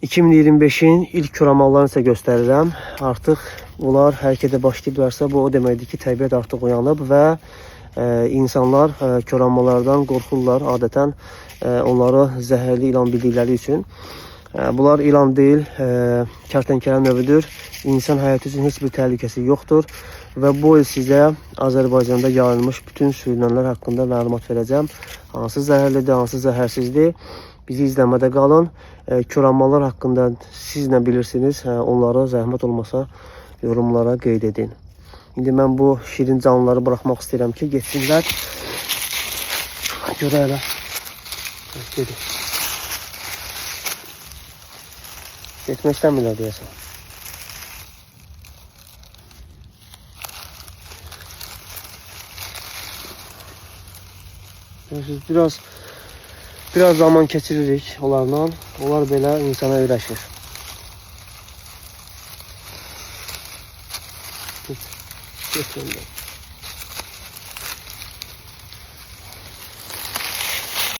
2025'in ilk koramallarını sizə göstərirəm. Artıq bunlar hərəkətə başlayıblarsa, bu o deməkdir ki, təbiət artıq uyanıb və insanlar koranmalardan qorxurlar adətən onları zəhərli ilan bildikləri üçün. Bunlar ilan deyil, kərtənkələ növüdür. İnsan həyatı üçün heç bir təhlükəsi yoxdur. Və bu il sizə Azərbaycanda yayılmış bütün sürünənlər haqqında məlumat verəcəm. Hansı zəhərlidir, hansı zəhərsizdir. Bizi izləmədə qalın. Koranmalar haqqında siz nə bilirsiniz? Onları zəhmət olmasa yorumlara qeyd edin. İndi mən bu şirin canlıları buraxmaq istəyirəm ki, getsinlər. Görə elə. Gedin. Getmək istəmirlər deyəsən. Biraz zaman keçiririk onlarla. Onlar belə insana öyrəşir. Get öndən.